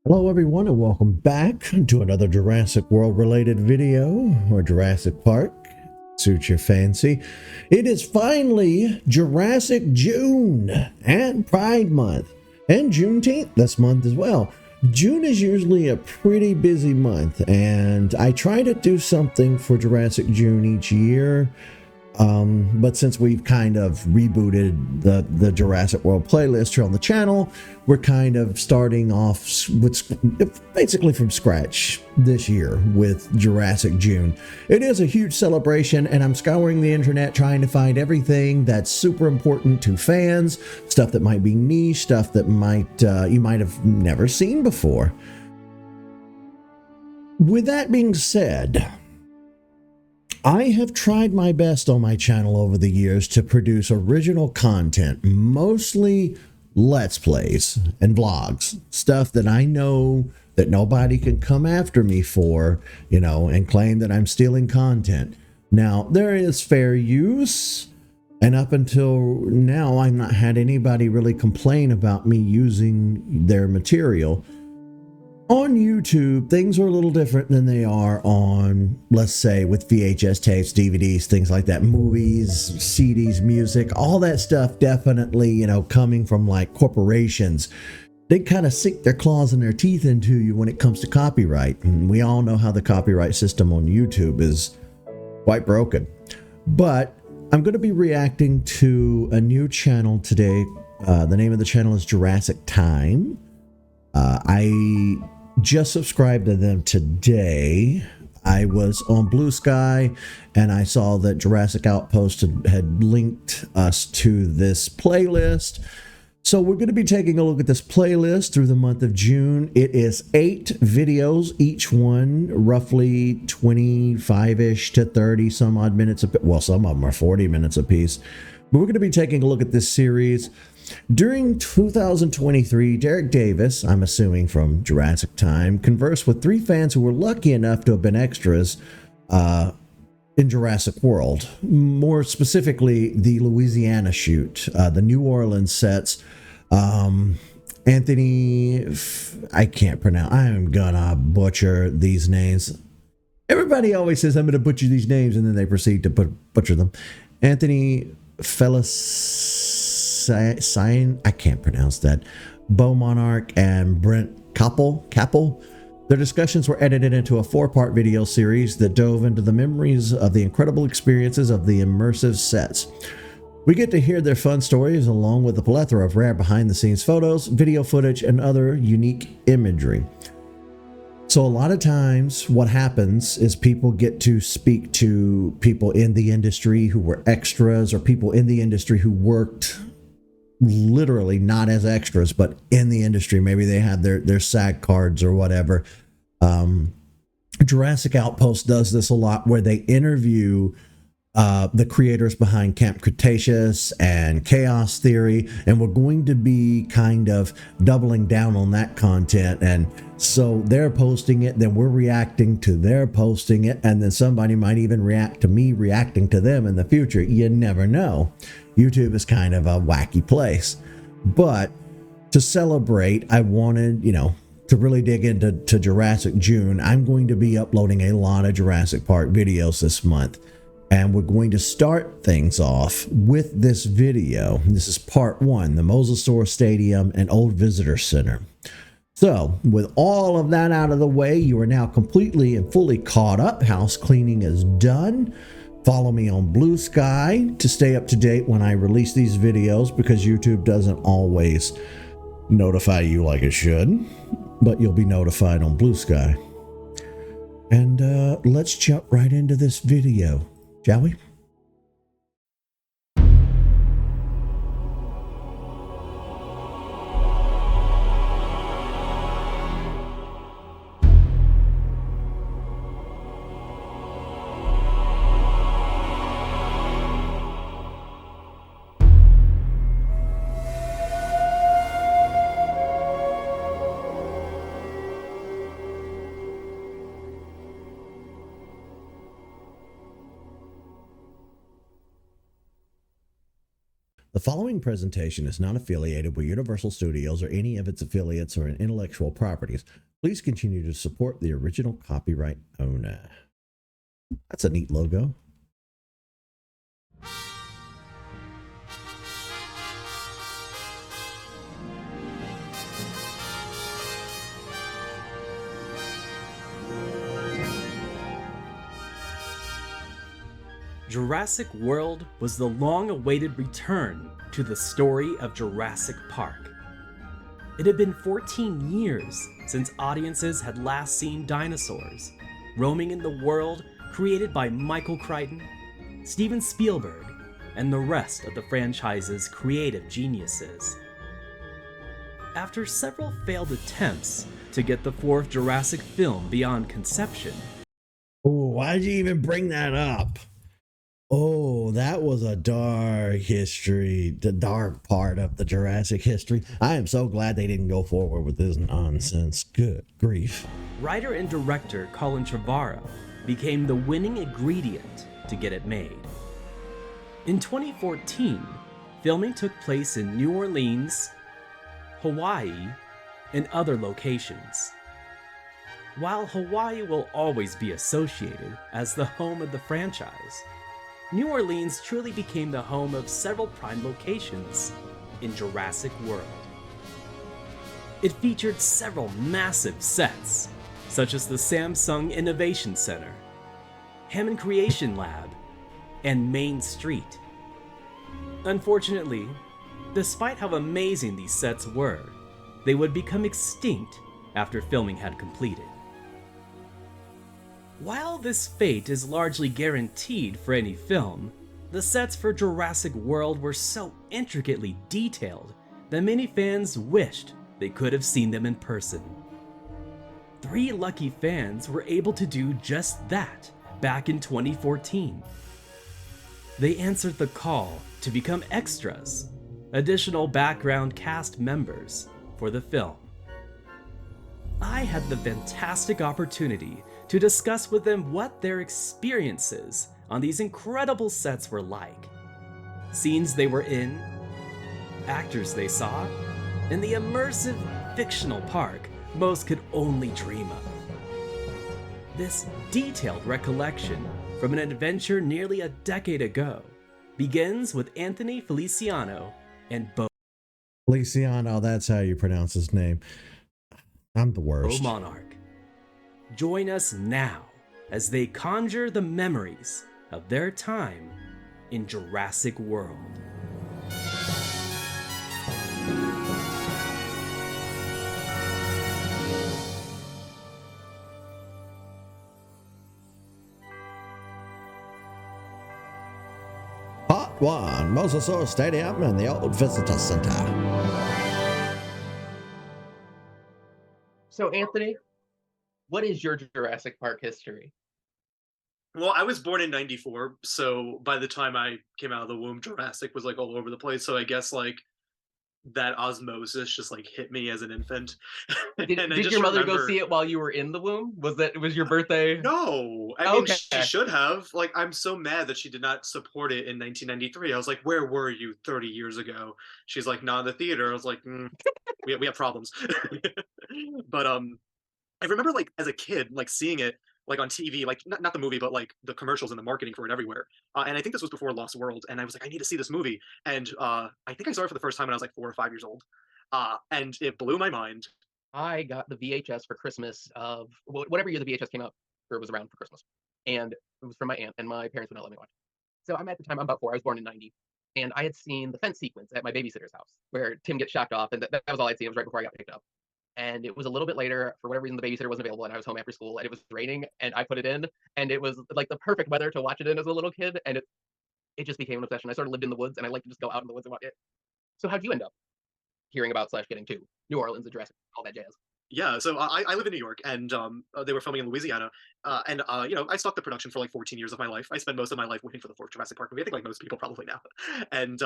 Hello everyone and welcome back to another Jurassic World related video, or Jurassic Park, suit your fancy. It is finally Jurassic June and Pride Month and Juneteenth this month as well. June is usually a pretty busy month and I try to do something for Jurassic June each year. But since we've kind of rebooted the Jurassic World playlist here on the channel, we're kind of starting off with basically from scratch this year with Jurassic June. It is a huge celebration, and I'm scouring the internet trying to find everything that's super important to fans, stuff that might be niche, stuff that you might have never seen before. With that being said, I have tried my best on my channel over the years to produce original content, mostly Let's Plays and vlogs, stuff that I know that nobody can come after me for, and claim that I'm stealing content. Now, there is fair use, and up until now, I've not had anybody really complain about me using their material. On YouTube, things are a little different than they are on, let's say, with VHS tapes, DVDs, things like that, movies, CDs, music, all that stuff definitely, coming from like corporations. They kind of sink their claws and their teeth into you when it comes to copyright. And we all know how the copyright system on YouTube is quite broken. But I'm going to be reacting to a new channel today. The name of the channel is Jurassic Time. I just subscribed to them today. I was on Blue Sky and I saw that Jurassic Outpost had linked us to this playlist. So we're going to be taking a look at this playlist through the month of June. It is 8 videos, each one roughly 25-ish to 30 some odd minutes. Well, some of them are 40 minutes apiece. But we're going to be taking a look at this series. During 2023, Derek Davis, I'm assuming from Jurassic Time, conversed with 3 fans who were lucky enough to have been extras in Jurassic World. More specifically, the Louisiana shoot, the New Orleans sets. Anthony, I can't pronounce, I'm gonna butcher these names. Everybody always says I'm gonna butcher these names and then they proceed to butcher them. Anthony Sign, I can't pronounce that. Bo Monarch and Brent Capel. Their discussions were edited into a 4-part video series that dove into the memories of the incredible experiences of the immersive sets. We get to hear their fun stories along with a plethora of rare behind-the-scenes photos, video footage, and other unique imagery. So a lot of times what happens is people get to speak to people in the industry who were extras, or people in the industry who worked literally not as extras, but in the industry. Maybe they had their SAG cards or whatever. Jurassic Outpost does this a lot, where they interview the creators behind Camp Cretaceous and Chaos Theory, and we're going to be kind of doubling down on that content. And so they're posting it, then we're reacting to their posting it, and then somebody might even react to me reacting to them in the future. You never know. YouTube is kind of a wacky place. But to celebrate, I wanted, to really dig into Jurassic June. I'm going to be uploading a lot of Jurassic Park videos this month. And we're going to start things off with this video. This is part 1, the Mosasaur Stadium and Old Visitor Center. So, with all of that out of the way, you are now completely and fully caught up. House cleaning is done. Follow me on Blue Sky to stay up to date when I release these videos, because YouTube doesn't always notify you like it should, but you'll be notified on Blue Sky. And let's jump right into this video, shall we? The following presentation is not affiliated with Universal Studios or any of its affiliates or intellectual properties. Please continue to support the original copyright owner. That's a neat logo. Jurassic World was the long-awaited return to the story of Jurassic Park. It had been 14 years since audiences had last seen dinosaurs roaming in the world created by Michael Crichton, Steven Spielberg, and the rest of the franchise's creative geniuses. After several failed attempts to get the fourth Jurassic film beyond conception. Oh, why'd you even bring that up? Oh, that was a dark history, the dark part of the Jurassic history. I am so glad they didn't go forward with this nonsense. Good grief. Writer and director Colin Trevorrow became the winning ingredient to get it made. In 2014, filming took place in New Orleans, Hawaii, and other locations. While Hawaii will always be associated as the home of the franchise, New Orleans truly became the home of several prime locations in Jurassic World. It featured several massive sets, such as the Samsung Innovation Center, Hammond Creation Lab, and Main Street. Unfortunately, despite how amazing these sets were, they would become extinct after filming had completed. While this fate is largely guaranteed for any film, the sets for Jurassic World were so intricately detailed that many fans wished they could have seen them in person. 3 lucky fans were able to do just that back in 2014. They answered the call to become extras, additional background cast members for the film. I had the fantastic opportunity to discuss with them what their experiences on these incredible sets were like, scenes they were in, actors they saw, and the immersive fictional park most could only dream of. This detailed recollection from an adventure nearly a decade ago begins with Anthony Feliciano and Bo Feliciano, that's how you pronounce his name. I'm the worst. Monarch. Join us now as they conjure the memories of their time in Jurassic World. Part 1, Mosasaur Stadium and the Old Visitor Center. So, Anthony, what is your Jurassic Park history? Well, I was born in 94, so by the time I came out of the womb, Jurassic was like all over the place. So I guess like that osmosis just like hit me as an infant. Did And I your just mother go remember- see it while you were in the womb? Was your birthday? No, I mean Okay. she should have. Like, I'm so mad that she did not support it in 1993. I was like, where were you 30 years ago? She's like, not in the theater. I was like, we have problems. But I remember like as a kid, like seeing it like on TV, like not the movie, but like the commercials and the marketing for it everywhere. And I think this was before Lost World, and I was like, I need to see this movie. And I think I saw it for the first time when I was like 4 or 5 years old, and it blew my mind. I got the VHS for Christmas of whatever year the VHS came out, or it was around for Christmas, and it was from my aunt, and my parents would not let me watch it. So I'm at the time I'm about 4. I was born in '90, and I had seen the fence sequence at my babysitter's house where Tim gets shocked off, and that was all I'd seen. It was right before I got picked up. And it was a little bit later, for whatever reason, the babysitter wasn't available, and I was home after school, and it was raining, and I put it in, and it was like the perfect weather to watch it in as a little kid, and it just became an obsession. I sort of lived in the woods, and I like to just go out in the woods and watch it. So how'd you end up hearing about / getting to New Orleans and Jurassic, all that jazz? Yeah, so I live in New York, and they were filming in Louisiana, and you know, I stalked the production for like 14 years of my life. I spent most of my life waiting for the fourth Jurassic Park movie. I think like most people probably now. And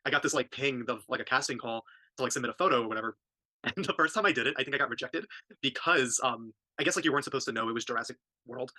I got this like ping of like a casting call to like submit a photo or whatever. And the first time I did it, I think I got rejected because I guess like you weren't supposed to know it was Jurassic World.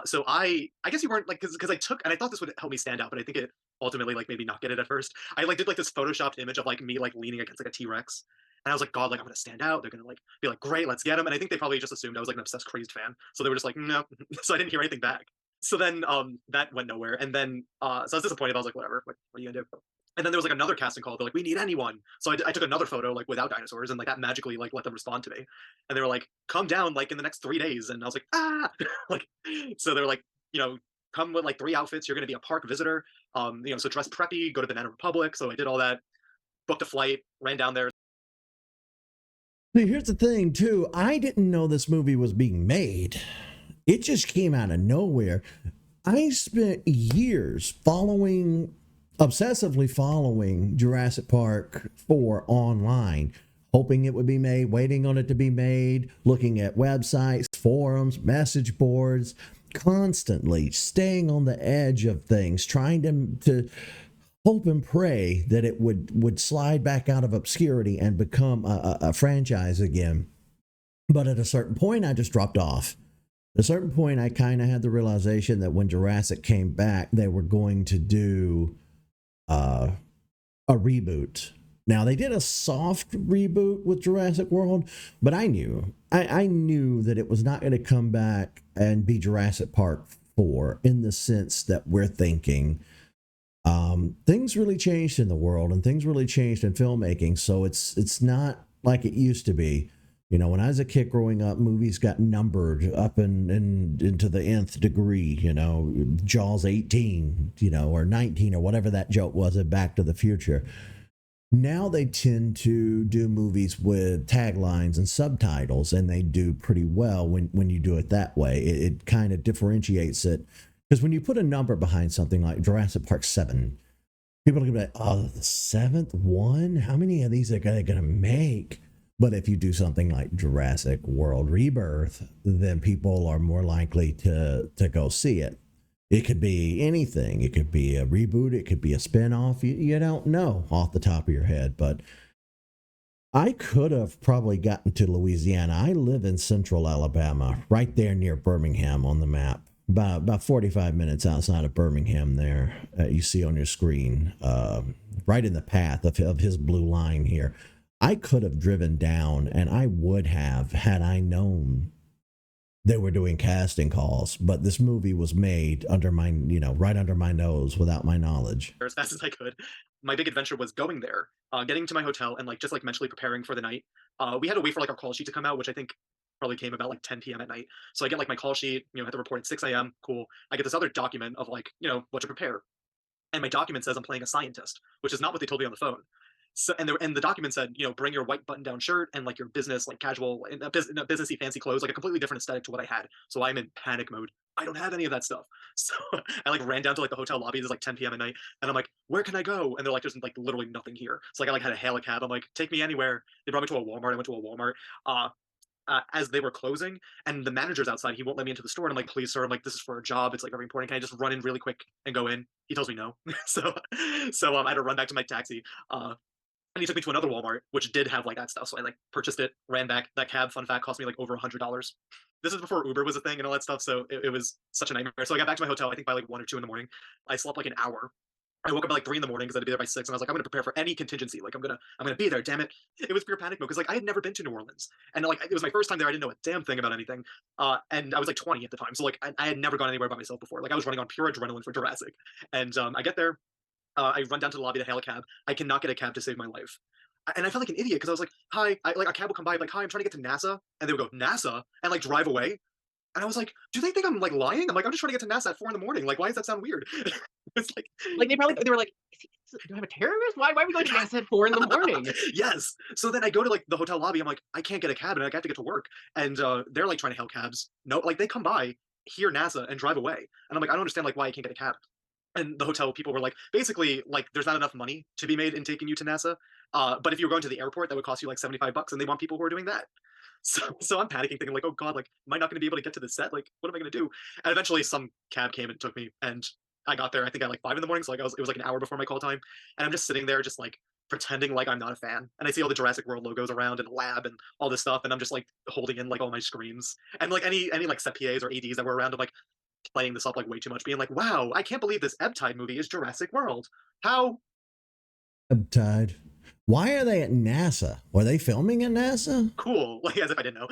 So I guess you weren't like because I took and I thought this would help me stand out, but I think ultimately like maybe not get it at first. I like did like this photoshopped image of like me like leaning against like a T-Rex. And I was like, God, like I'm gonna stand out. They're gonna like be like, great, let's get him. And I think they probably just assumed I was like an obsessed, crazed fan. So they were just like, no. So I didn't hear anything back. So then that went nowhere. And then so I was disappointed. I was like, whatever, like what are you gonna do? And then there was like another casting call. They're like, we need anyone. So I took another photo like without dinosaurs, and like that magically like let them respond to me. And they were like, come down like in the next 3 days. And I was like, ah, like so they were like, you know, come with like 3 outfits. You're gonna be a park visitor. You know, so dress preppy, go to Banana Republic. So I did all that, booked a flight, ran down there. See, here's the thing, too. I didn't know this movie was being made. It just came out of nowhere. I spent years obsessively following Jurassic Park 4 online, hoping it would be made, waiting on it to be made, looking at websites, forums, message boards, constantly staying on the edge of things, trying to hope and pray that it would slide back out of obscurity and become a franchise again. But at a certain point, I just dropped off. At a certain point, I kind of had the realization that when Jurassic came back, they were going to do a reboot. Now, they did a soft reboot with Jurassic World, but I knew that it was not going to come back and be Jurassic Park 4 in the sense that we're thinking. Things really changed in the world, and things really changed in filmmaking, so it's not like it used to be. You know, when I was a kid growing up, movies got numbered up and into the nth degree, you know, Jaws 18, you know, or 19 or whatever that joke was in Back to the Future. Now they tend to do movies with taglines and subtitles, and they do pretty well when you do it that way. It kind of differentiates it. Because when you put a number behind something like Jurassic Park 7, people are going to be like, oh, the 7th one? How many of these are they going to make? But if you do something like Jurassic World Rebirth, then people are more likely to go see it. It could be anything. It could be a reboot. It could be a spinoff. You don't know off the top of your head. But I could have probably gotten to Louisiana. I live in central Alabama, right there near Birmingham on the map. About 45 minutes outside of Birmingham there. You see on your screen, right in the path of his blue line here. I could have driven down, and I would have had I known they were doing casting calls, but this movie was made under my, right under my nose without my knowledge. As fast as I could. My big adventure was going there, getting to my hotel, and like just like mentally preparing for the night. We had to wait for like our call sheet to come out, which I think probably came about like 10 p.m. at night. So I get like my call sheet, had to report at 6 a.m. Cool. I get this other document of like, what to prepare. And my document says I'm playing a scientist, which is not what they told me on the phone. So and the document said, bring your white button down shirt and like your business, like casual, businessy fancy clothes, like a completely different aesthetic to what I had. So I'm in panic mode. I don't have any of that stuff. So I like ran down to like the hotel lobby. It's like 10 p.m. at night, and I'm like, where can I go? And they're like, there's like literally nothing here. So like I like had to hail a cab. I'm like, take me anywhere. They brought me to a Walmart. I went to a Walmart. As they were closing, and the manager's outside, he won't let me into the store. And I'm like, please, sir, I'm like, this is for a job. It's like very important. Can I just run in really quick and go in? He tells me no. So I had to run back to my taxi. And he took me to another Walmart, which did have like that stuff. So I like purchased it, ran back. That cab, fun fact, cost me like over $100. This is before Uber was a thing and all that stuff. So it was such a nightmare. So I got back to my hotel, I think by like 1 or 2 in the morning. I slept like an hour. I woke up at like 3 in the morning because I had to be there by 6. And I was like, I'm going to prepare for any contingency. Like I'm going to be there. Damn it. It was pure panic mode because like I had never been to New Orleans. And like it was my first time there. I didn't know a damn thing about anything. And I was like 20 at the time. So like I had never gone anywhere by myself before. Like I was running on pure adrenaline for Jurassic. And I get there. I run down to the lobby to hail a cab. I cannot get a cab to save my life. And I felt like an idiot because I was like, hi, like a cab will come by, like, hi, I'm trying to get to NASA. And they would go, NASA? And like drive away. And I was like, do they think I'm like lying? I'm like, I'm just trying to get to NASA at 4 in the morning. Like, why does that sound weird? It's like they were like, do I have a terrorist? Why are we going to NASA at 4 in the morning? Yes. So then I go to like the hotel lobby. I'm like, I can't get a cab and I have to get to work. And they're like trying to hail cabs. No, like they come by, hear NASA and drive away. And I'm like, I don't understand like why I can't get a cab. And the hotel people were like, basically, like, there's not enough money to be made in taking you to NASA. But if you were going to the airport, that would cost you like $75, and they want people who are doing that. So I'm panicking, thinking like, oh god, like, am I not going to be able to get to the set? Like, what am I going to do? And eventually, some cab came and took me, and I got there. I think at like 5 in the morning, so like it was like an hour before my call time, and I'm just sitting there, just like pretending like I'm not a fan. And I see all the Jurassic World logos around and lab and all this stuff, and I'm just like holding in like all my screams and like any like set PAs or ADs that were around. I'm like, playing this up like way too much, being like, "Wow, I can't believe this Eptide movie is Jurassic World. How?" Tide. Why are they at NASA? Were they filming at NASA? Cool. Like as if I didn't know.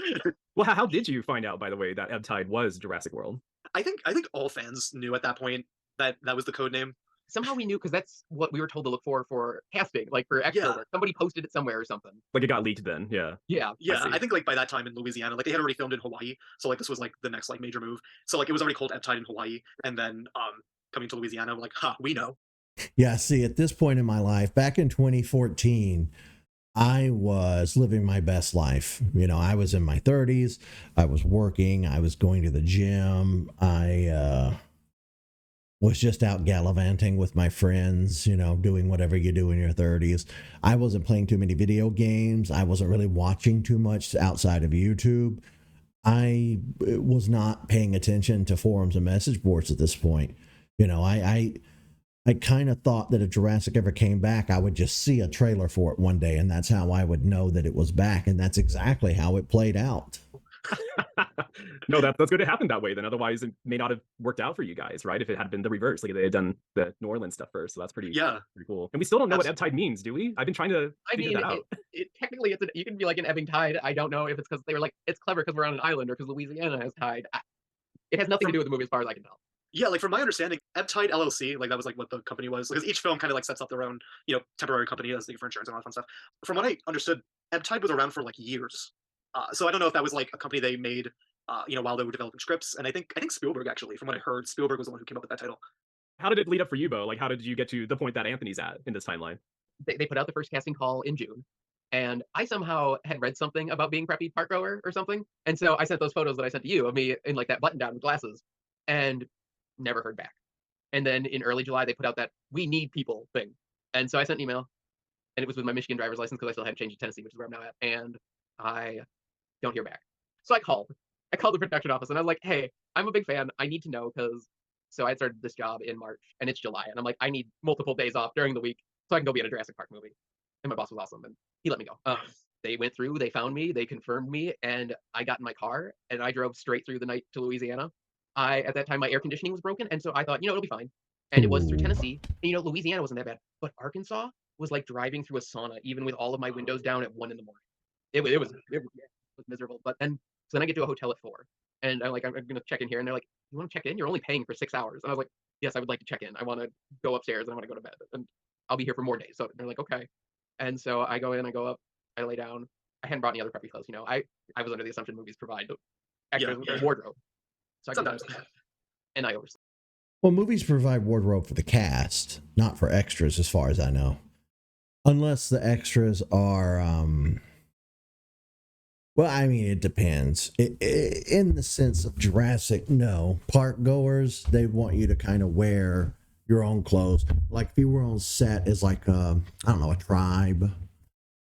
Well, how did you find out, by the way, that Eptide was Jurassic World? I think all fans knew at that point that that was the code name. Somehow we knew because that's what we were told to look for casting, like for extra Yeah. work. Somebody posted it somewhere or something. Like it got leaked then, yeah. Yeah. Yeah, see. I think like by that time in Louisiana, like they had already filmed in Hawaii, so like this was like the next like major move. So like it was already called Eptide in Hawaii, and then coming to Louisiana, we're like, "Ha, we know." Yeah, see, at this point in my life, back in 2014, I was living my best life. You know, I was in my 30s. I was working. I was going to the gym. I was just out gallivanting with my friends, you know, doing whatever you do in your 30s. I wasn't playing too many video games. I wasn't really watching too much outside of YouTube. I was not paying attention to forums and message boards at this point. You know, I kind of thought that if Jurassic ever came back, I would just see a trailer for it one day, and that's how I would know that it was back. And that's exactly how it played out. No, that's good. It happened that way. Then otherwise, it may not have worked out for you guys, right? If it had been the reverse, like they had done the New Orleans stuff first. So that's pretty cool. And we still don't know what Eptide means, do we? I've been trying to figure that out. Technically, you can be like an ebbing tide. I don't know if it's because they were like, it's clever because we're on an island or because Louisiana has tide. It has nothing to do with the movie as far as I can tell. Yeah, like from my understanding, Eptide LLC, like that was like what the company was, because each film kind of like sets up their own, you know, temporary company as for insurance and all that fun stuff. From what I understood, Eptide was around for like years. So I don't know if that was like a company they made, you know, while they were developing scripts. And I think Spielberg actually, from what I heard, Spielberg was the one who came up with that title. How did it lead up for you, Bo? Like, how did you get to the point that Anthony's at in this timeline? They put out the first casting call in June, and I somehow had read something about being preppy park goer or something, and so I sent those photos that I sent to you of me in like that button down with glasses, and never heard back. And then in early July, they put out that we need people thing, and so I sent an email, and it was with my Michigan driver's license because I still hadn't changed to Tennessee, which is where I'm now at, and I don't hear back. So I called the production office, and I was like, hey, I'm a big fan. I need to know because so I started this job in March, and it's July, and I'm like, I need multiple days off during the week so I can go be at a Jurassic Park movie. And my boss was awesome, and he let me go. They went through, they found me, they confirmed me, and I got in my car, and I drove straight through the night to Louisiana. At that time, my air conditioning was broken, and so I thought, you know, it'll be fine. And it was through Tennessee, and you know, Louisiana wasn't that bad, but Arkansas was like driving through a sauna, even with all of my windows down at 1 in the morning. It was miserable. But then, so then I get to a hotel at 4, and I'm like, I'm gonna check in here, and they're like, you want to check in? You're only paying for 6 hours, and I was like, yes, I would like to check in. I want to go upstairs, and I want to go to bed, and I'll be here for more days. So they're like, okay. And so I go in, I go up, I lay down. I hadn't brought any other preppy clothes. You know, I was under the assumption movies provide extras with their wardrobe. So I sometimes, and I oversleep. Well, movies provide wardrobe for the cast, not for extras, as far as I know. Unless the extras are, well, I mean, it depends. In the sense of Jurassic, no. Park goers, they want you to kind of wear your own clothes. Like if you were on set as like, I don't know, a tribe,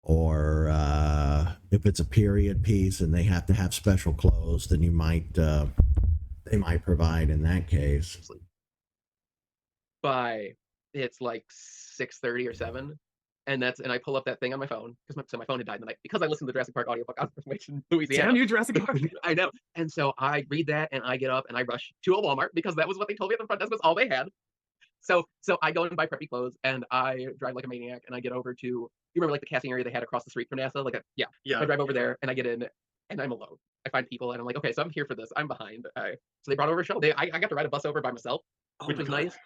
or if it's a period piece and they have to have special clothes, then you might, they might provide in that case. By it's like 6:30 or 7, and I pull up that thing on my phone because my phone had died the night because I listened to the Jurassic Park audiobook on in Louisiana. Damn you, Jurassic Park! I know. And so I read that and I get up and I rush to a Walmart because that was what they told me at the front desk was all they had. So I go and buy preppy clothes and I drive like a maniac and I get over to, you remember like the casting area they had across the street from NASA? Yeah. I drive over there and I get in and I'm alone. I find people and I'm like, okay, so I'm here for this. I'm behind. So they brought over a show. I got to ride a bus over by myself, which was nice.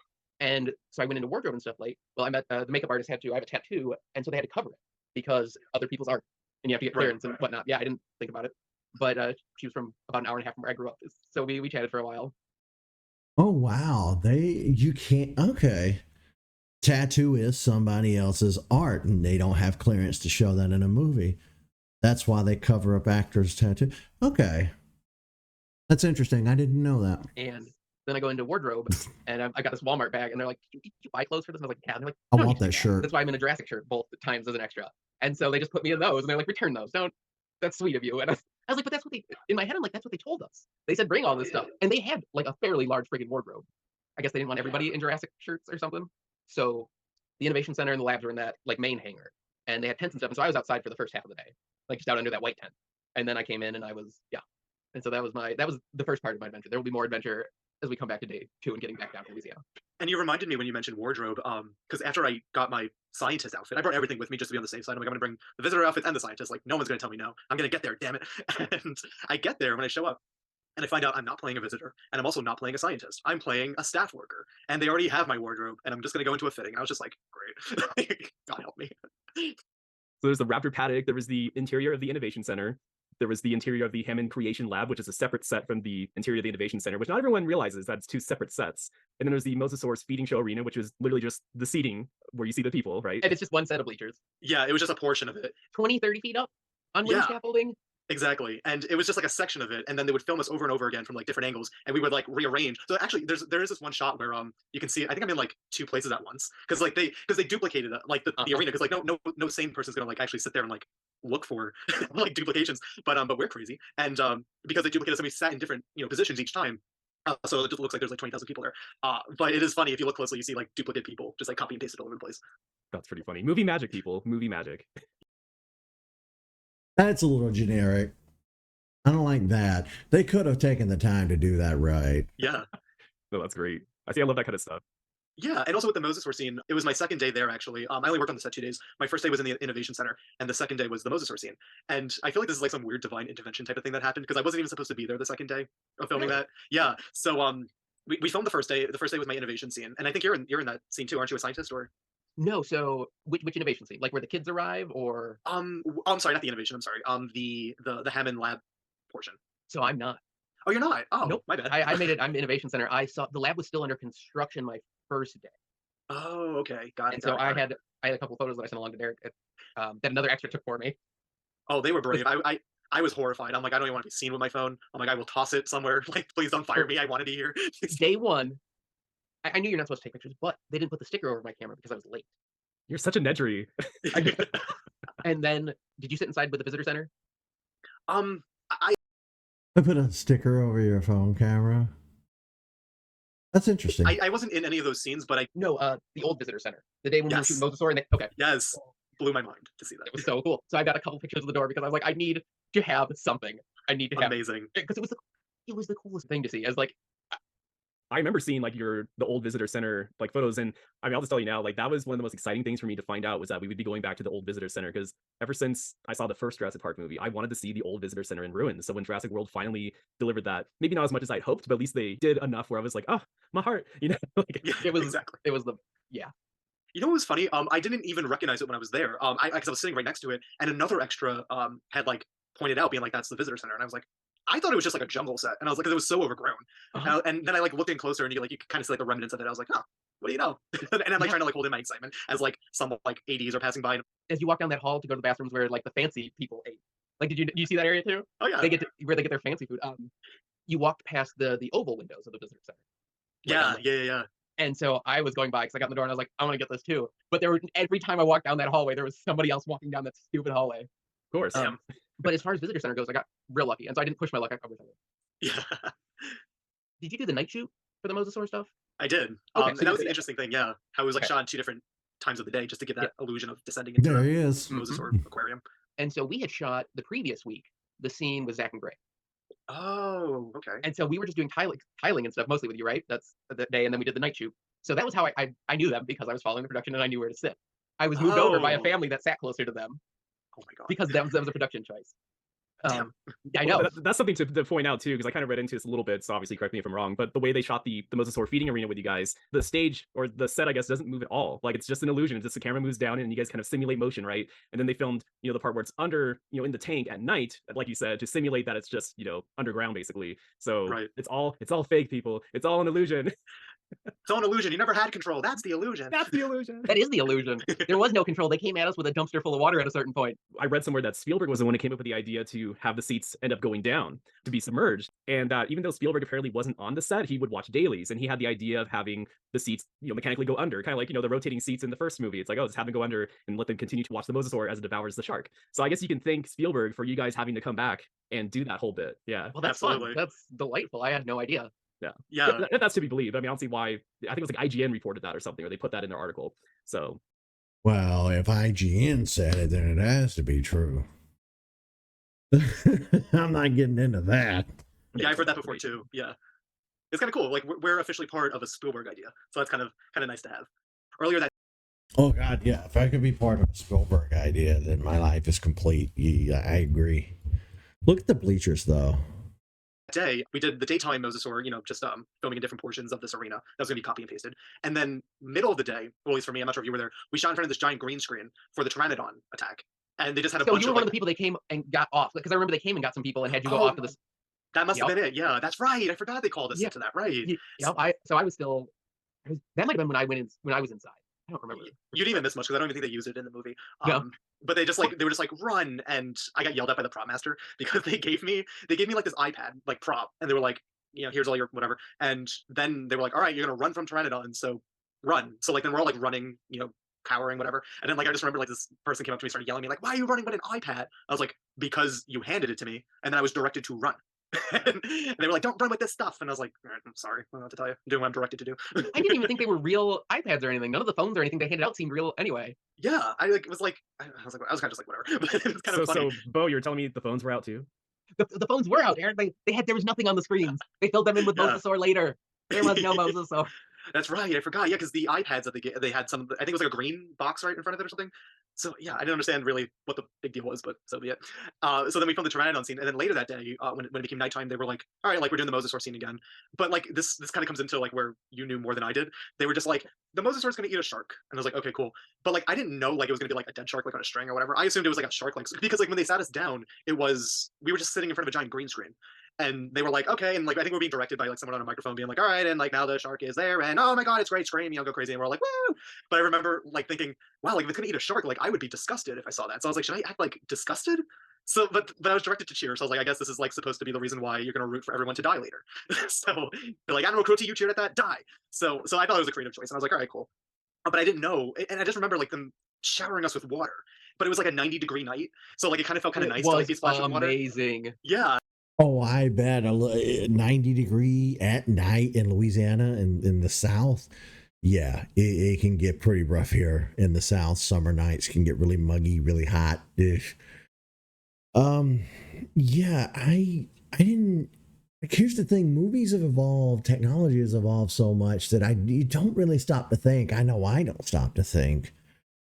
And so I went into wardrobe and stuff late. Well, I met the makeup artist I have a tattoo, and so they had to cover it because other people's art, and you have to get clearance and whatnot. Yeah, I didn't think about it, but she was from about an hour and a half from where I grew up, so we chatted for a while. Oh wow, you can't. Okay, tattoo is somebody else's art, and they don't have clearance to show that in a movie. That's why they cover up actors' tattoo. Okay, that's interesting. I didn't know that. And then I go into wardrobe, and I got this Walmart bag, and they're like, did you buy clothes for this? And I was like, yeah. And they're like, I want that shirt. That's why I'm in a Jurassic shirt both times as an extra. And so they just put me in those, and they're like, return those. That's sweet of you. And I was like, but that's what in my head, I'm like, that's what they told us. They said, bring all this stuff. And they had like a fairly large friggin' wardrobe. I guess they didn't want everybody in Jurassic shirts or something. So the Innovation Center and the labs were in that like main hangar, and they had tents and stuff. And so I was outside for the first half of the day, like just out under that white tent. And then I came in and I was, yeah. And so that was the first part of my adventure. There will be more adventure as we come back to day 2 and getting back down to Louisiana. And you reminded me when you mentioned wardrobe, because after I got my scientist outfit, I brought everything with me just to be on the safe side. I'm like, I'm gonna bring the visitor outfit and the scientist. Like, no one's gonna tell me no. I'm gonna get there, damn it. And I get there when I show up, and I find out I'm not playing a visitor, and I'm also not playing a scientist. I'm playing a staff worker, and they already have my wardrobe, and I'm just gonna go into a fitting. And I was just like, great, God help me. So there's the Raptor paddock. There was the interior of the Innovation Center. There was the interior of the Hammond Creation Lab, which is a separate set from the interior of the Innovation Center, which not everyone realizes that it's 2 separate sets. And then there's the Mosasaur's feeding show arena, which is literally just the seating where you see the people, right? And it's just one set of bleachers. Yeah, it was just a portion of it. 20, 30 feet up on wooden Yeah. scaffolding. Exactly, and it was just like a section of it, and then they would film us over and over again from like different angles, and we would like rearrange. So actually, there is this one shot where you can see. I think I'm in like 2 places at once because they duplicated like the arena because like no sane person's gonna like actually sit there and like look for like duplications. But we're crazy, and because they duplicated us, and we sat in different positions each time. So it just looks like there's like 20,000 people there. But it is funny if you look closely, you see like duplicate people just like copy and paste it all over the place. That's pretty funny. Movie magic, people. Movie magic. That's a little generic. I don't like that. They could have taken the time to do that right. Yeah. No, that's great. I love that kind of stuff. Yeah, and also with the Mosasaur scene, it was my second day there actually. I only worked on the set 2 days. My first day was in the Innovation Center, and the second day was the Mosasaur scene. And I feel like this is like some weird divine intervention type of thing that happened because I wasn't even supposed to be there the second day of filming that. Yeah, so we filmed the first day. The first day was my innovation scene, and I think you're in that scene too, aren't you? A scientist or? No, so which innovation scene? Like where the kids arrive, or I'm sorry, not the innovation. I'm sorry. The Hammond lab portion. so I'm not. Oh, you're not. Oh, Nope. my bad. I made it. I'm Innovation Center. I saw the lab was still under construction my first day, Oh, okay, got it. and so got it, I got it. had a couple of photos that I sent along to Derek that another extra took for me. Oh, they were brave. I was horrified. I'm like, I don't even want to be seen with my phone. I'm like, I will toss it somewhere. Like, please don't fire me. I want to be here. Day 1, I knew you're not supposed to take pictures, but they didn't put the sticker over my camera because I was late. You're such a Nedry. And then, did you sit inside with the visitor center? I I put a sticker over your phone camera. That's interesting. I wasn't in any of those scenes, but No, the old visitor center. The day when we were Yes. shooting Mosasaur, and okay, yes, blew my mind to see it that. was so cool. So I got a couple pictures of the door because I was like, I need to have something. I need to have Amazing. because it was the coolest thing to see. As like, I remember seeing like the old visitor center like photos, and I mean I'll just tell you now, like that was one of the most exciting things for me to find out was that we would be going back to the old visitor center because ever since I saw the first Jurassic Park movie, I wanted to see the old visitor center in ruins. So when Jurassic World finally delivered that, maybe not as much as I'd hoped, but at least they did enough where I was like, oh, my heart, like, Yeah, it was exactly. it was the You know what was funny? I didn't even recognize it when I was there. Because I was sitting right next to it, and another extra had like pointed out, being like, "That's the visitor center," and I was like, I thought it was just like a jungle set, and I was like, 'cause it was so overgrown. Uh-huh. And then I like looked in closer, and you could kind of see like the remnants of it. I was like, oh, what do you know? And I'm like Yeah. trying to like hold in my excitement as like some like 80s are passing by. And, as you walk down that hall to go to the bathrooms where like the fancy people ate. Like, did you see that area too? oh yeah, They get where they get their fancy food. You walked past the oval windows of the visitor center. Like, yeah. And so I was going by because I got in the door and I was like, I want to get this too. But every time I walked down that hallway, there was somebody else walking down that stupid hallway. of course. Um, But as far as visitor center goes, I got real lucky, and so I didn't push my luck. I wish I would. Yeah, Did you do the night shoot for the Mosasaur stuff? I did. Okay, And so that was you- the interesting thing. Yeah, how it was like Okay. shot in 2 different times of the day just to give that illusion of descending into There a he is. Mosasaur aquarium. And so we had shot the previous week the scene with Zach and Gray, Oh, okay. and so we were just doing tiling and stuff mostly with you, right? That's the day, and then we did the night shoot. So that was how I knew them because I was following the production and I knew where to sit. I was moved over by a Oh. family that sat closer to them Oh my god. because that was a production choice. Damn. I Well, know. that's something to point out too, because I kind of read into this a little bit. So obviously, correct me if I'm wrong. But the way they shot the Mosasaur feeding arena with you guys, the stage or the set, I guess, doesn't move at all. Like it's just an illusion. It's just the camera moves down and you guys kind of simulate motion, right? And then they filmed, the part where it's under, in the tank at night, like you said, to simulate that it's just, underground basically. So Right. it's all fake, people. It's all an illusion. It's all an illusion. You never had control. That's the illusion. That's the illusion. That is the illusion. There was no control. They came at us with a dumpster full of water at a certain point. I read somewhere that Spielberg was the one who came up with the idea to have the seats end up going down to be submerged. And even though Spielberg apparently wasn't on the set, he would watch dailies, and he had the idea of having the seats, mechanically go under, kind of like the rotating seats in the first movie. It's like, oh, just have them go under and let them continue to watch the Mosasaur as it devours the shark. So I guess you can thank Spielberg for you guys having to come back and do that whole bit. Yeah. Well, that's Absolutely. fun. That's delightful. I had no idea. Yeah. That's to be believed. I mean, I don't see why. I think it was like IGN reported that or something, or they put that in their article. So Well, if IGN said it, then it has to be true. I'm not getting into that. Yeah, I've heard that before too. Yeah. It's kind of cool. Like we're officially part of a Spielberg idea, so that's kind of nice to have. Earlier that Oh God, yeah. If I could be part of a Spielberg idea, then my life is complete. Yeah, I agree. Look at the bleachers, though. day, we did the daytime Mosasaur, just filming in different portions of this arena. That was gonna be copy and pasted. And then middle of the day, well, at least for me, I'm not sure if you were there, we shot in front of this giant green screen for the Pteranodon attack. And they just had a So bunch you were of one of like, the people that came and got off, because I remember they came and got some people and had you go oh, off to this. that must have Yep. been it. Yeah, that's right. I forgot they called us Yeah. into that. Right. Yep. I was still. That might have been when I went in when I was inside. I don't remember. You didn't even miss much because I don't even think they used it in the movie. No. But they were just like run, and I got yelled at by the prop master because they gave me like this iPad like prop, and they were like, here's all your whatever, and then they were like, all right, you're gonna run from Pteranodon, so run. So like then we're all like running, cowering, whatever. And then like I just remember like this person came up to me, started yelling at me like, why are you running with an iPad? I was like, because you handed it to me, and then I was directed to run. And they were like, don't run with this stuff. And I was like, all right, I'm sorry, I don't know what to tell you. I'm doing what I'm directed to do. I didn't even think they were real iPads or anything. None of the phones or anything they handed out seemed real anyway. Yeah, I like was like I was like I was kind of just like whatever, but it was kind So, of funny. so Bo, you're telling me the phones were out too? The phones were out there. They had there was nothing on the screens. They filled them in with Yeah. Mosasaur later. There was no Mosasaur. That's right. I forgot. Yeah, because the iPads that they had some. I think it was like a green box right in front of it or something. So yeah, I didn't understand really what the big deal was, but so be it. So then we filmed the Pteranodon scene, and then later that day, when it became nighttime, they were like, "All right, like we're doing the Mosasaur scene again." But like this kind of comes into like where you knew more than I did. They were just like, "The Mosasaur's gonna eat a shark," and I was like, "Okay, cool." But like I didn't know like it was gonna be like a dead shark like on a string or whatever. I assumed it was like a shark like because like when they sat us down, we were just sitting in front of a giant green screen. And they were like, okay, and like I think we're being directed by like someone on a microphone being like, all right, and like now the shark is there, and oh my god, it's great, scream, go crazy, and we're all like, woo! But I remember like thinking, wow, like if it's gonna eat a shark, like I would be disgusted if I saw that. So I was like, should I act like disgusted? So, but I was directed to cheer, so I was like, I guess this is like supposed to be the reason why you're gonna root for everyone to die later. So they're like, Admiral Crotty, you cheered at that, die. So I thought it was a creative choice, and I was like, all right, cool. But I didn't know, and I just remember like them showering us with water, but it was like a 90-degree night, so like it kind of felt kind of It nice to like was be splashed with water. amazing. Yeah, Oh, I bet 90-degree at night in Louisiana and in the South. Yeah, it can get pretty rough here in the South. Summer nights can get really muggy, really hot. Ugh. Yeah, I didn't. Like, here's the thing: movies have evolved, technology has evolved so much that you don't really stop to think. I know I don't stop to think.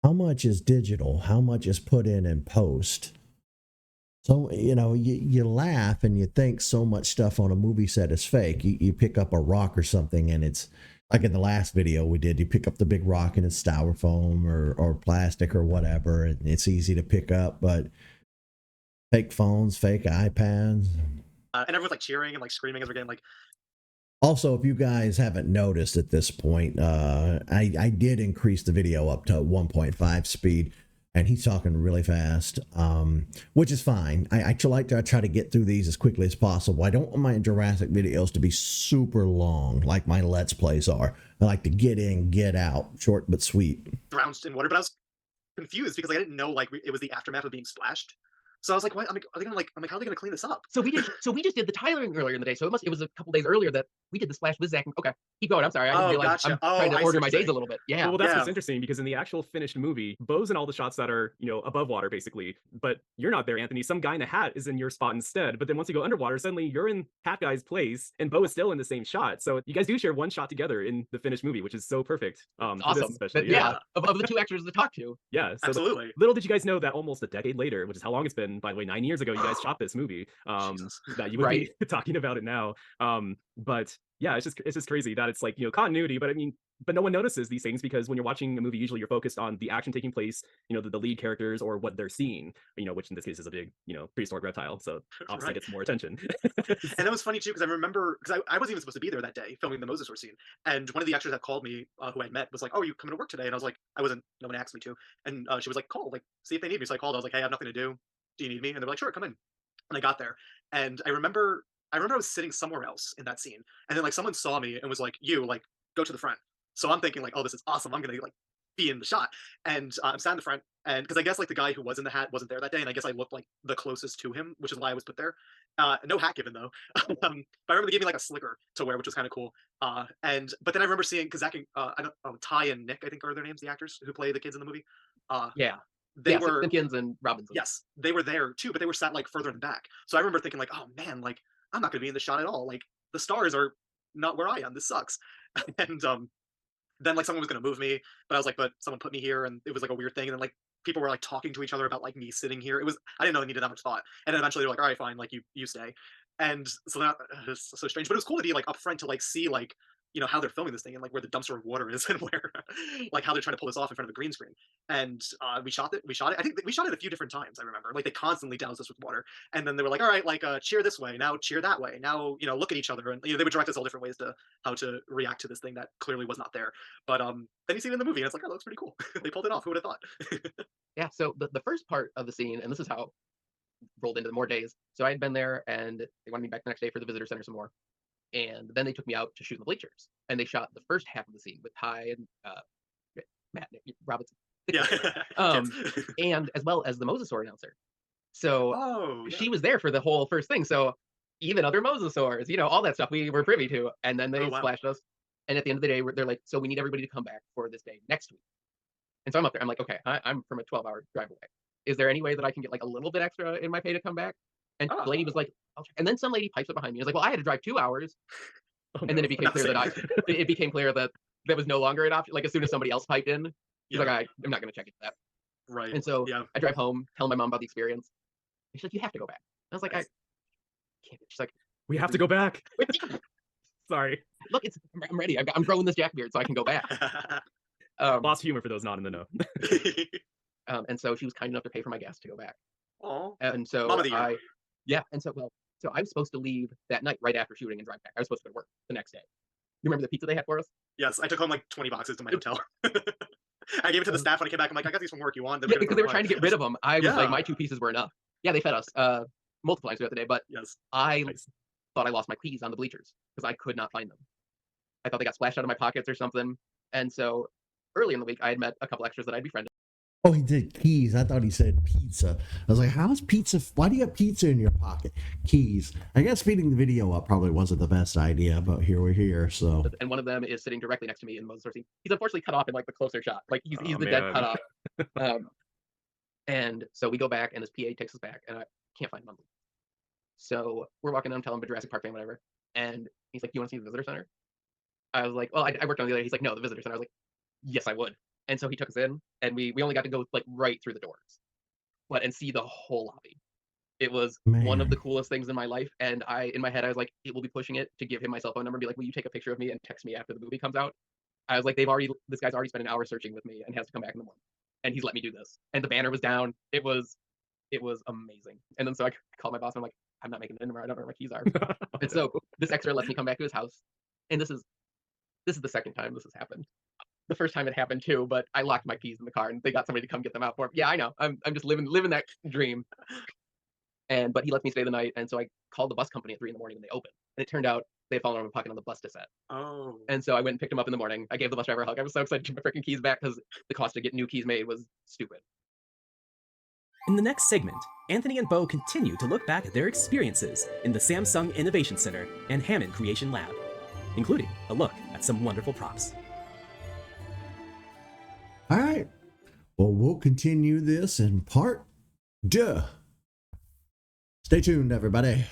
How much is digital? How much is put in post? So, you laugh and you think so much stuff on a movie set is fake. You pick up a rock or something and it's like in the last video we did, you pick up the big rock and it's styrofoam or plastic or whatever, and it's easy to pick up, but fake phones, fake iPads. and everyone's like cheering and like screaming as we're getting like, Also, if you guys haven't noticed at this point, I did increase the video up to 1.5 speed. And he's talking really fast, which is fine. I like to try to get through these as quickly as possible. I don't want my Jurassic videos to be super long like my Let's Plays are. I like to get in, get out, short but sweet. drowned in water. But I was confused because like, I didn't know like it was the aftermath of being splashed. So I was like, what? I'm like, how are they gonna clean this up? So we just did the tiling earlier in the day. So it was a couple days earlier that we did the splash with Zach. Okay, keep going. I'm sorry. I didn't Oh, realize gotcha. I'm trying to I see order what my you're days saying. a little bit. Yeah. Well, that's Yeah. what's interesting because in the actual finished movie, Bo's in all the shots that are, above water basically, but you're not there, Anthony. Some guy in a hat is in your spot instead. But then once you go underwater, suddenly you're in Hat Guy's place and Bo is still in the same shot. So you guys do share one shot together in the finished movie, which is so perfect. For this Awesome. especially. But yeah, of the two extras to talk to. Yeah, so Absolutely. little did you guys know that almost a decade later, which is how long it's been, by the way, 9 years ago, you guys shot this movie. Jesus. That you would Right. be talking about it now. But yeah, it's just crazy that it's like continuity, but I mean, but no one notices these things because when you're watching a movie, usually you're focused on the action taking place, the lead characters or what they're seeing, which in this case is a big, prehistoric reptile, so obviously Right. gets more attention. And that was funny too because I remember because I wasn't even supposed to be there that day filming the Mosasaur scene, and one of the extras that called me who I'd met was like, "Oh, you coming to work today?" And I was like, "I wasn't. No one asked me to." And she was like, "Call, like, see if they need me." So I called. I was like, "Hey, I have nothing to do. Do you need me?" And they were like, "Sure, come in." And I got there, and I remember I was sitting somewhere else in that scene, and then like someone saw me and was like, "You like go to the front." So I'm thinking like, "Oh, this is awesome. I'm gonna like be in the shot." And I'm standing in the front, and because I guess like the guy who was in the hat wasn't there that day, and I guess I looked like the closest to him, which is why I was put there. No hat given though. But I remember they gave me like a slicker to wear, which was kind of cool. But then I remember seeing because Zach and I don't Ty and Nick, I think are their names, the actors who play the kids in the movie. Uh, Yeah. they Yeah. were Simpkins and Robinson. Yes, they were there too, but they were sat like further in the back. So I remember thinking like, oh man, like I'm not gonna be in the shot at all. Like the stars are not where I am. This sucks. And then like someone was gonna move me, but I was like, but someone put me here, and it was like a weird thing. And then like people were like talking to each other about like me sitting here. It was I didn't know it needed that much thought. And then eventually they're like, all right, fine, like you stay. And so that was so strange, but it was cool to be like upfront to like see like how they're filming this thing and like where the dumpster of water is and where like how they're trying to pull this off in front of a green screen. And we shot it. We shot it. I think we shot it a few different times. I remember like they constantly doused us with water, and then they were like, all right, like cheer this way, now cheer that way, now look at each other, and they would direct us all different ways to how to react to this thing that clearly was not there. But then you see it in the movie, and it's like, oh, that looks pretty cool. They pulled it off. Who would have thought? Yeah, so the first part of the scene, and this is how it rolled into more days. So I had been there, and they wanted me back the next day for the visitor center some more. And then they took me out to shoot in the bleachers, and they shot the first half of the scene with Ty and Matt Robinson. Yeah. And as well as the Mosasaur announcer. So Oh, yeah. she was there for the whole first thing. So even other Mosasaurs, all that stuff we were privy to. And then they Oh, wow. splashed us. And at the end of the day, they're like, so we need everybody to come back for this day next week. And so I'm up there. I'm like, okay, I'm from a 12-hour drive away. Is there any way that I can get like a little bit extra in my pay to come back? And the lady was like, and then some lady pipes up behind me. I was like, well, I had to drive 2 hours. And then it became clear that that was no longer an option. Like as soon as somebody else piped in, he's like, I'm not going to check into that. Right. And so yeah. I drive home, tell my mom about the experience. And she's like, you have to go back. I was like, Nice. I can't. She's like, We have to go back. Sorry. look, I'm ready. I'm growing this jack beard so I can go back. Lots of humor for those not in the know. And so she was kind enough to pay for my gas to go back. Oh. And so Mom of the year. So I was supposed to leave that night right after shooting and drive back. I was supposed to go to work the next day. You remember the pizza they had for us? Yes, I took home like 20 boxes to my hotel. I gave it to the staff when I came back. I'm like, I got these from work. You want them? Yeah, because they were trying to get rid of them. I was like, Yeah. my 2 pieces were enough. Yeah, they fed us multiple times throughout the day, but Yes. I Nice. thought I lost my keys on the bleachers because I could not find them. I thought they got splashed out of my pockets or something. And so early in the week, I had met a couple extras that I'd befriended. Oh, he did keys. I thought he said pizza. I was like, how's pizza? Why do you have pizza in your pocket? Keys. I guess speeding the video up probably wasn't the best idea, but here we're here. So, And one of them is sitting directly next to me in the Mosasaur scene. He's unfortunately cut off in like the closer shot. Like he's Oh, the dead man. cut off. And so we go back, and this PA takes us back, and I can't find him. So we're walking down, telling him a Jurassic Park fan, whatever. And he's like, "Do you want to see the visitor center?" I was like, "Well, I worked on the other." He's like, "No, the visitor center." I was like, "Yes, I would." And so he took us in, and we only got to go like right through the doors, and see the whole lobby. It was one of the coolest things in my life. And in my head, I was like, it will be pushing it to give him my cell phone number and be like, "Will you take a picture of me and text me after the movie comes out?" I was like, this guy's already spent an hour searching with me and has to come back in the morning, and he's let me do this. And the banner was down. It was amazing. And then so I called my boss, and I'm like, "I'm not making it anymore. I don't know where my keys are." And so this extra lets me come back to his house. And this is the second time this has happened. The first time it happened too, but I locked my keys in the car, and they got somebody to come get them out for me. Yeah, I know. I'm just living that dream. But he lets me stay the night, and so I called the bus company at 3 in the morning, and they opened. And it turned out they had fallen out of my pocket on the bus to set. Oh. And so I went and picked him up in the morning. I gave the bus driver a hug. I was so excited to get my freaking keys back because the cost to get new keys made was stupid. In the next segment, Anthony and Bo continue to look back at their experiences in the Samsung Innovation Center and Hammond Creation Lab, including a look at some wonderful props. all right. Well, we'll continue this in part 2. Stay tuned, everybody.